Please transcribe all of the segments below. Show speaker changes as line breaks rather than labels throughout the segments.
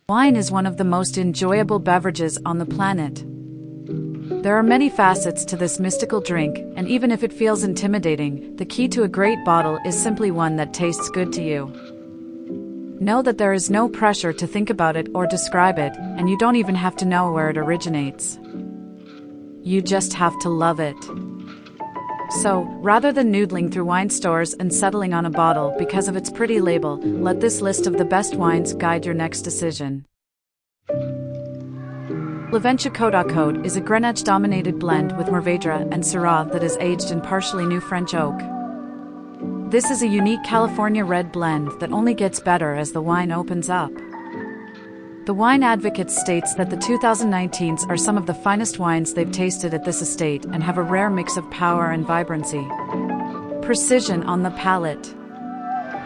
Wine is one of the most enjoyable beverages on the planet. There are many facets to this mystical drink, and even if it feels intimidating, the key to a great bottle is simply one that tastes good to you. Know that there is no pressure to think about it or describe it, and you don't even have to know where it originates. You just have to love it. So, rather than noodling through wine stores and settling on a bottle because of its pretty label, let this list of the best wines guide your next decision. Laventia Côte à Côte is a Grenache-dominated blend with Mourvèdre and Syrah that is aged in partially new French oak. This is a unique California red blend that only gets better as the wine opens up. The Wine Advocate states that the 2019s are some of the finest wines they've tasted at this estate and have a rare mix of power and vibrancy. Precision on the palate.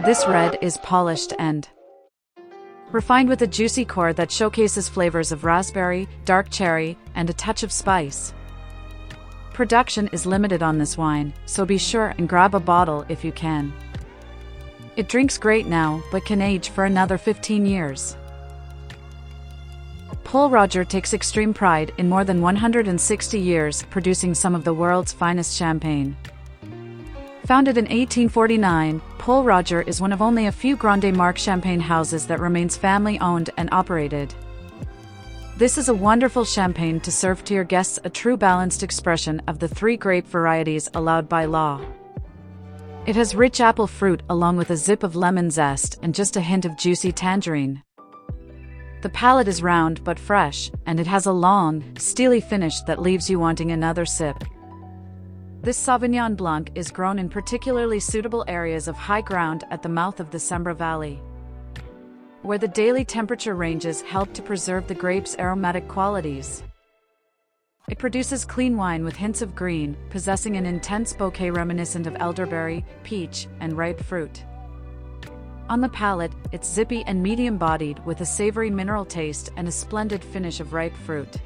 This red is polished and refined with a juicy core that showcases flavors of raspberry, dark cherry, and a touch of spice. Production is limited on this wine, so be sure and grab a bottle if you can. It drinks great now, but can age for another 15 years. Pol Roger takes extreme pride in more than 160 years producing some of the world's finest champagne. Founded in 1849, Pol Roger is one of only a few Grande Marque champagne houses that remains family-owned and operated. This is a wonderful champagne to serve to your guests, a true balanced expression of the 3 grape varieties allowed by law. It has rich apple fruit along with a zip of lemon zest and just a hint of juicy tangerine. The palate is round but fresh, and it has a long, steely finish that leaves you wanting another sip. This Sauvignon Blanc is grown in particularly suitable areas of high ground at the mouth of the Sembra Valley, where the daily temperature ranges help to preserve the grape's aromatic qualities. It produces clean wine with hints of green, possessing an intense bouquet reminiscent of elderberry, peach, and ripe fruit. On the palate, it's zippy and medium-bodied with a savory mineral taste and a splendid finish of ripe fruit.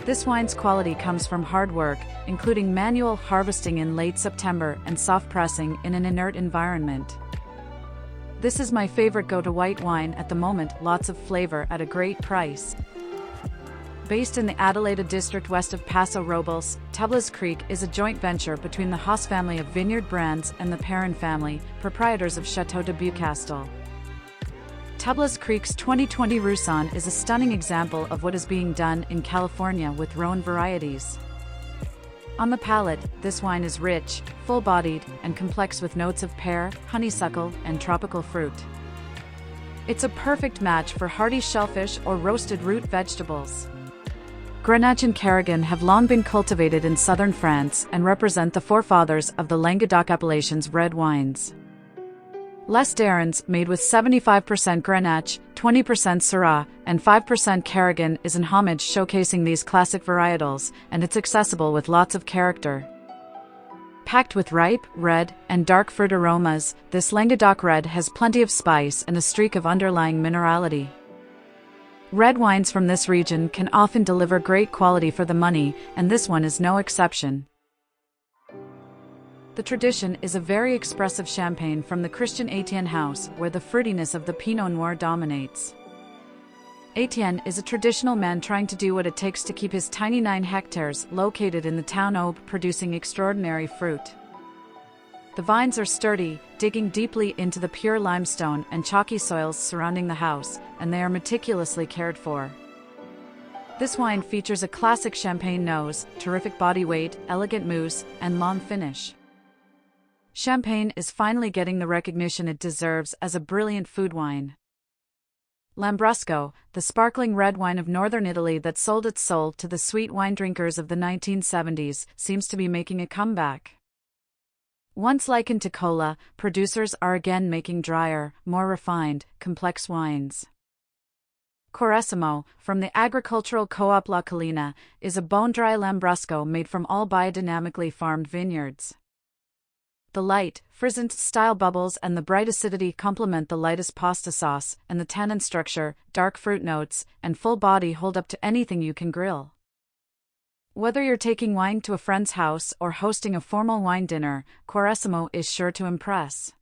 This wine's quality comes from hard work, including manual harvesting in late September and soft pressing in an inert environment. This is my favorite go-to white wine at the moment, lots of flavor at a great price. Based in the Adelaida district west of Paso Robles, Tublas Creek is a joint venture between the Haas family of vineyard brands and the Perrin family, proprietors of Chateau de Beaucastel. Tublas Creek's 2020 Roussanne is a stunning example of what is being done in California with Rhone varieties. On the palate, this wine is rich, full-bodied, and complex with notes of pear, honeysuckle, and tropical fruit. It's a perfect match for hearty shellfish or roasted root vegetables. Grenache and Carignan have long been cultivated in southern France and represent the forefathers of the Languedoc appellation's red wines. Les Darrans, made with 75% Grenache, 20% Syrah, and 5% Carignan, is an homage showcasing these classic varietals, and it's accessible with lots of character. Packed with ripe, red, and dark fruit aromas, this Languedoc red has plenty of spice and a streak of underlying minerality. Red wines from this region can often deliver great quality for the money, and this one is no exception. The tradition is a very expressive champagne from the Christian Etienne house, where the fruitiness of the Pinot Noir dominates. Etienne is a traditional man trying to do what it takes to keep his tiny 9 hectares located in the town Aube producing extraordinary fruit. The vines are sturdy, digging deeply into the pure limestone and chalky soils surrounding the house, and they are meticulously cared for. This wine features a classic champagne nose, terrific body weight, elegant mousse, and long finish. Champagne is finally getting the recognition it deserves as a brilliant food wine. Lambrusco, the sparkling red wine of northern Italy that sold its soul to the sweet wine drinkers of the 1970s, seems to be making a comeback. Once likened to cola, producers are again making drier, more refined, complex wines. Quaresimo, from the agricultural co-op La Colina, is a bone-dry Lambrusco made from all biodynamically farmed vineyards. The light, frizzant-style bubbles and the bright acidity complement the lightest pasta sauce, and the tannin structure, dark fruit notes, and full body hold up to anything you can grill. Whether you're taking wine to a friend's house or hosting a formal wine dinner, Quaresimo is sure to impress.